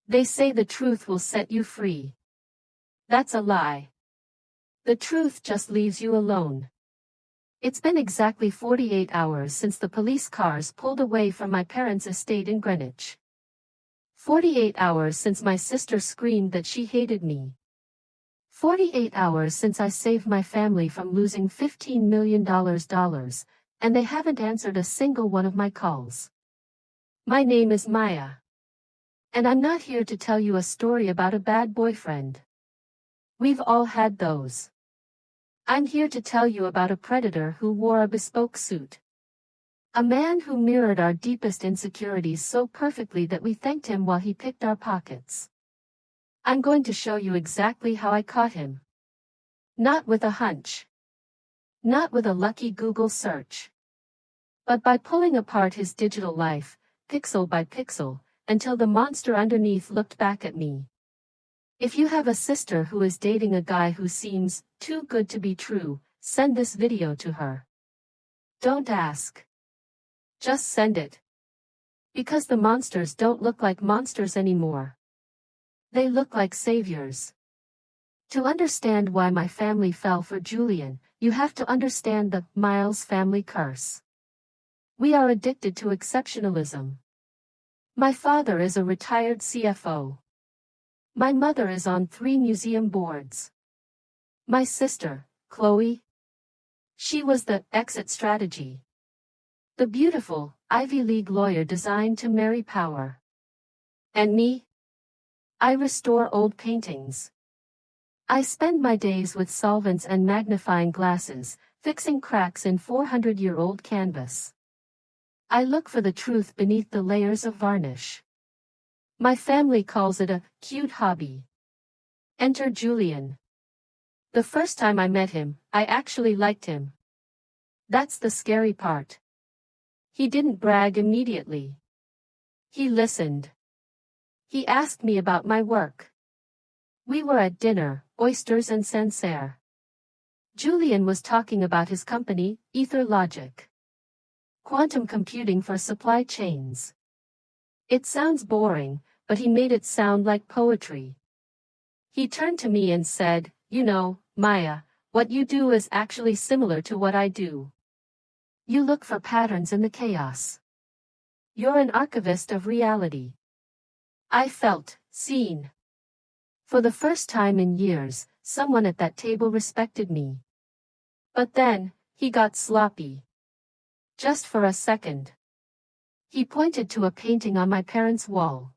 They say the truth will set you free. That's a lie. The truth just leaves you alone. It's been exactly 48 hours since the police cars pulled away from my parents' estate in Greenwich. 48 hours since my sister screamed that she hated me. 48 hours since I saved my family from losing $15 million, and they haven't answered a single one of my calls. My name is Maya. And I'm not here to tell you a story about a bad boyfriend. We've all had those. I'm here to tell you about a predator who wore a bespoke suit. A man who mirrored our deepest insecurities so perfectly that we thanked him while he picked our pockets. I'm going to show you exactly how I caught him. Not with a hunch. Not with a lucky Google search. But by pulling apart his digital life, pixel by pixel, until the monster underneath looked back at me. If you have a sister who is dating a guy who seems too good to be true, send this video to her. Don't ask. Just send it. Because the monsters don't look like monsters anymore. They look like saviors. To understand why my family fell for Julian, you have to understand the Miles family curse. We are addicted to exceptionalism. My father is a retired CFO. My mother is on 3 museum boards. My sister, Chloe, she was the exit strategy. The beautiful, Ivy League lawyer designed to marry power. And me? I restore old paintings. I spend my days with solvents and magnifying glasses, fixing cracks in 400-year-old canvas. I look for the truth beneath the layers of varnish. My family calls it a cute hobby. Enter Julian. The first time I met him, I actually liked him. That's the scary part. He didn't brag immediately. He listened. He asked me about my work. We were at dinner, oysters and Sancerre. Julian was talking about his company, Ether Logic. Quantum computing for supply chains. It sounds boring, but he made it sound like poetry. He turned to me and said, "You know, Maya, what you do is actually similar to what I do. You look for patterns in the chaos. You're an archivist of reality." I felt seen. For the first time in years, someone at that table respected me. But then, he got sloppy. Just for a second. He pointed to a painting on my parents' wall.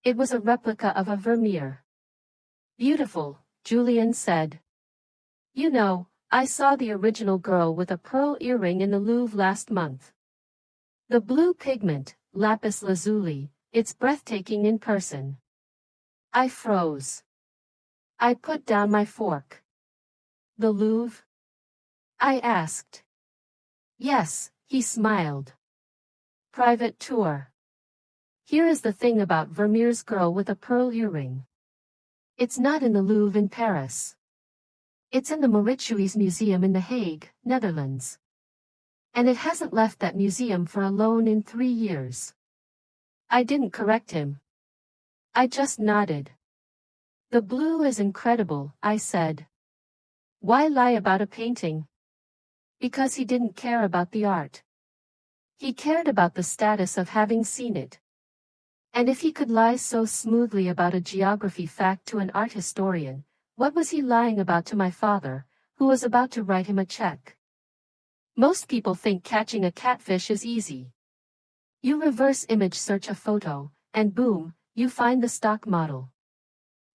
It was a replica of a Vermeer. "Beautiful," Julian said. "You know, I saw the original girl with a pearl earring in the Louvre last month. The blue pigment, lapis lazuli, it's breathtaking in person." I froze. I put down my fork. "The Louvre?" I asked. "Yes," he smiled. "Private tour." Here is the thing about Vermeer's girl with a pearl earring. It's not in the Louvre in Paris. It's in the Mauritshuis Museum in The Hague, Netherlands. And it hasn't left that museum for a loan in 3 years. I didn't correct him. I just nodded. "The blue is incredible," I said. Why lie about a painting? Because he didn't care about the art. He cared about the status of having seen it. And if he could lie so smoothly about a geography fact to an art historian, what was he lying about to my father, who was about to write him a check? Most people think catching a catfish is easy. You reverse image search a photo, and boom, you find the stock model.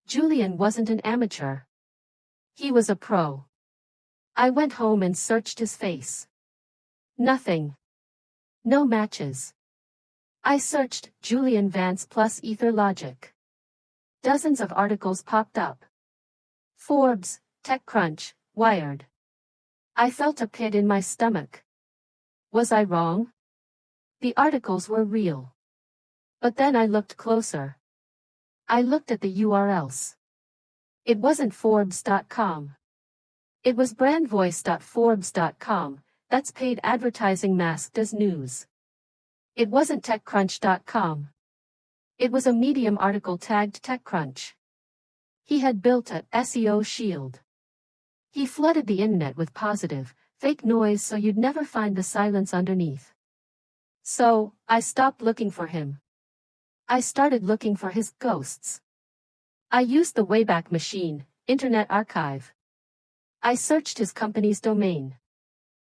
Julian wasn't an amateur. He was a pro. I went home and searched his face. Nothing. No matches. I searched Julian Vance plus Ether Logic. Dozens of articles popped up. Forbes, TechCrunch, Wired. I felt a pit in my stomach. Was I wrong? The articles were real. But then I looked closer. I looked at the URLs. It wasn't Forbes.com. It was brandvoice.forbes.com, that's paid advertising masked as news. It wasn't TechCrunch.com. It was a Medium article tagged TechCrunch. He had built a SEO shield. He flooded the internet with positive, fake noise so you'd never find the silence underneath. So, I stopped looking for him. I started looking for his ghosts. I used the Wayback Machine, Internet Archive. I searched his company's domain.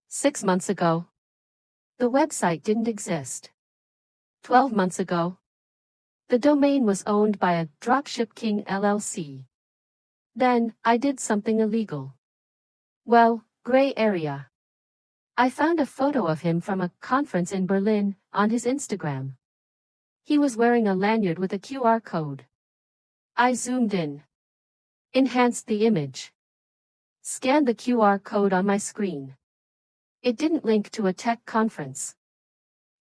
6 months ago, the website didn't exist. 12 months ago, the domain was owned by a Dropship King LLC. Then, I did something illegal. Well, gray area. I found a photo of him from a conference in Berlin on his Instagram. He was wearing a lanyard with a QR code. I zoomed in. Enhanced the image. Scanned the QR code on my screen. It didn't link to a tech conference.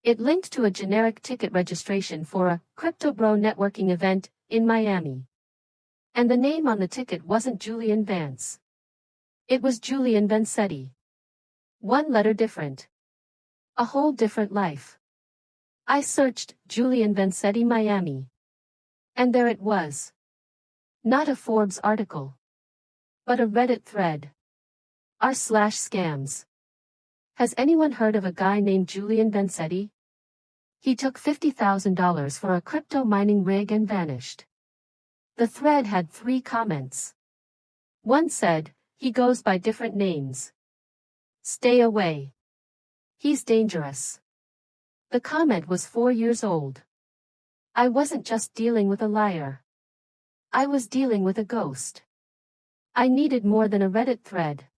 It linked to a generic ticket registration for a Crypto Bro networking event in Miami. And the name on the ticket wasn't Julian Vance. It was Julian Vancetti. One letter different. A whole different life. I searched Julian Vancetti Miami. And there it was. Not a Forbes article. But a Reddit thread. r/scams. Has anyone heard of a guy named Julian Vancetti? He took $50,000 for a crypto mining rig and vanished. The thread had 3 comments. One said, he goes by different names. Stay away. He's dangerous. The comment was 4 years old. I wasn't just dealing with a liar. I was dealing with a ghost. I needed more than a Reddit thread.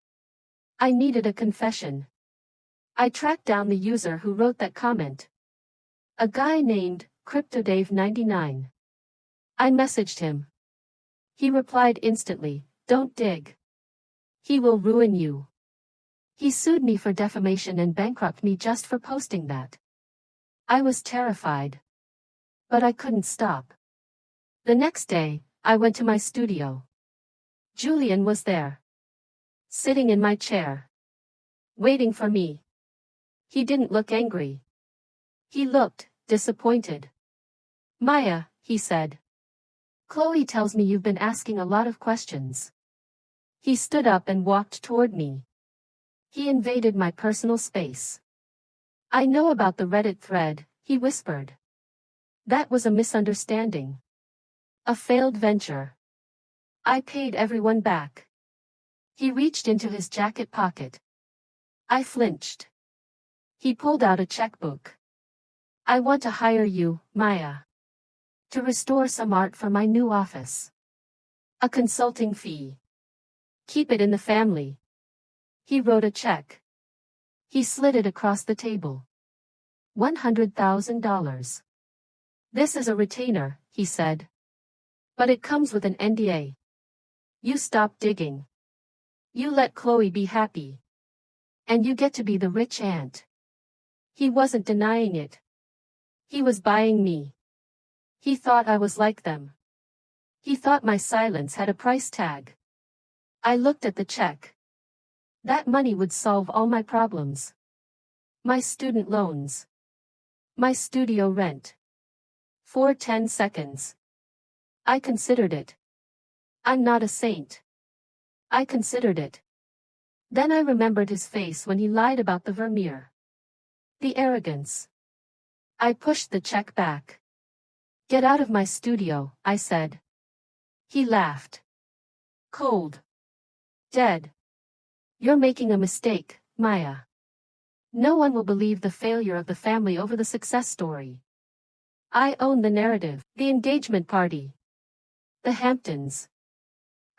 I needed a confession. I tracked down the user who wrote that comment. A guy named CryptoDave99. I messaged him. He replied instantly, don't dig. He will ruin you. He sued me for defamation and bankrupted me just for posting that. I was terrified. But I couldn't stop. The next day, I went to my studio. Julian was there. Sitting in my chair. Waiting for me. He didn't look angry. He looked disappointed. Maya, he said. Chloe tells me you've been asking a lot of questions. He stood up and walked toward me. He invaded my personal space. I know about the Reddit thread, he whispered. That was a misunderstanding. A failed venture. I paid everyone back. He reached into his jacket pocket. I flinched. He pulled out a checkbook. I want to hire you, Maya. To restore some art for my new office. A consulting fee. Keep it in the family. He wrote a check. He slid it across the table. $100,000. This is a retainer, he said. But it comes with an NDA. You stop digging. You let Chloe be happy. And you get to be the rich aunt. He wasn't denying it. He was buying me. He thought I was like them. He thought my silence had a price tag. I looked at the check. That money would solve all my problems. My student loans. My studio rent. For 10 seconds. I considered it. I'm not a saint. I considered it. Then I remembered his face when he lied about the Vermeer. The arrogance. I pushed the check back. Get out of my studio, I said. He laughed. Cold. Dead. You're making a mistake, Maya. No one will believe the failure of the family over the success story. I own the narrative, the engagement party. The Hamptons.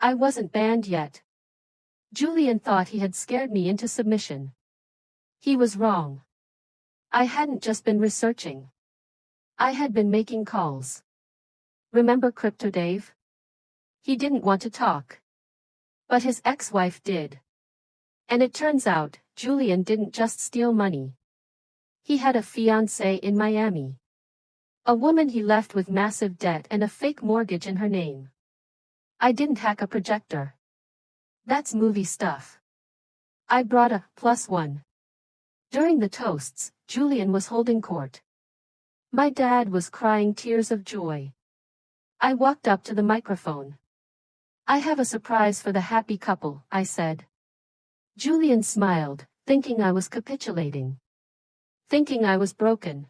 I wasn't banned yet. Julian thought he had scared me into submission. He was wrong. I hadn't just been researching. I had been making calls. Remember Crypto Dave? He didn't want to talk. But his ex-wife did. And it turns out, Julian didn't just steal money. He had a fiancé in Miami. A woman he left with massive debt and a fake mortgage in her name. I didn't hack a projector. That's movie stuff. I brought a +1. During the toasts, Julian was holding court. My dad was crying tears of joy. I walked up to the microphone. I have a surprise for the happy couple, I said. Julian smiled, thinking I was capitulating. Thinking I was broken.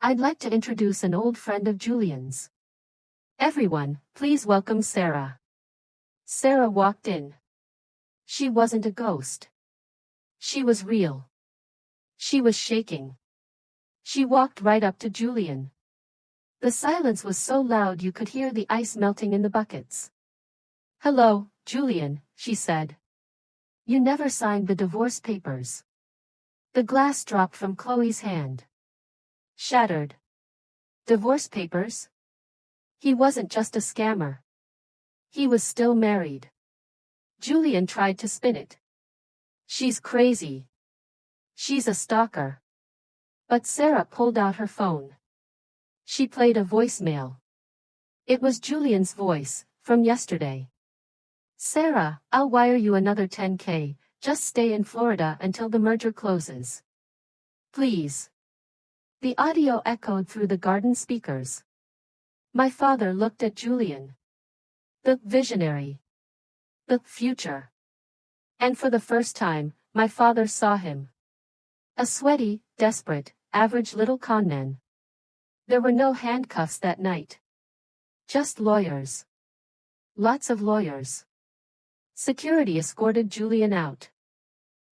I'd like to introduce an old friend of Julian's. Everyone, please welcome Sarah. Sarah walked in. She wasn't a ghost. She was real. She was shaking. She walked right up to Julian. The silence was so loud you could hear the ice melting in the buckets. Hello, Julian, she said. You never signed the divorce papers. The glass dropped from Chloe's hand. Shattered. Divorce papers? He wasn't just a scammer. He was still married. Julian tried to spin it. She's crazy. She's a stalker. But Sarah pulled out her phone. She played a voicemail. It was Julian's voice, from yesterday. Sarah, I'll wire you another $10K, just stay in Florida until the merger closes. Please. The audio echoed through the garden speakers. My father looked at Julian. The visionary. The future. And for the first time, my father saw him. A sweaty, desperate, average little conman. There were no handcuffs that night. Just lawyers. Lots of lawyers. Security escorted Julian out.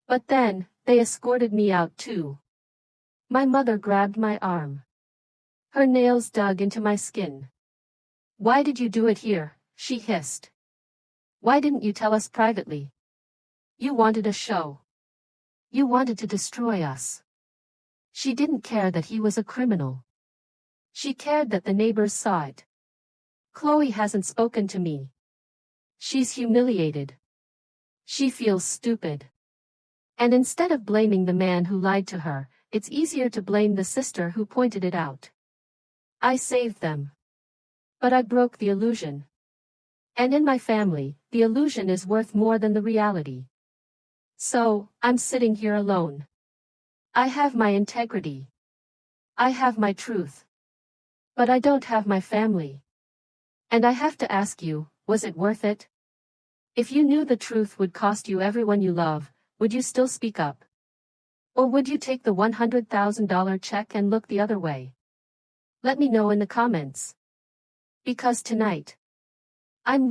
But then, they escorted me out too. My mother grabbed my arm. Her nails dug into my skin. Why did you do it here? She hissed. Why didn't you tell us privately? You wanted a show. You wanted to destroy us. She didn't care that he was a criminal. She cared that the neighbors saw it. Chloe hasn't spoken to me. She's humiliated. She feels stupid. And instead of blaming the man who lied to her, it's easier to blame the sister who pointed it out. I saved them. But I broke the illusion. And in my family, the illusion is worth more than the reality. So, I'm sitting here alone. I have my integrity. I have my truth. But I don't have my family. And I have to ask you, was it worth it? If you knew the truth would cost you everyone you love, would you still speak up? Or would you take the $100,000 check and look the other way? Let me know in the comments. Because tonight, I'm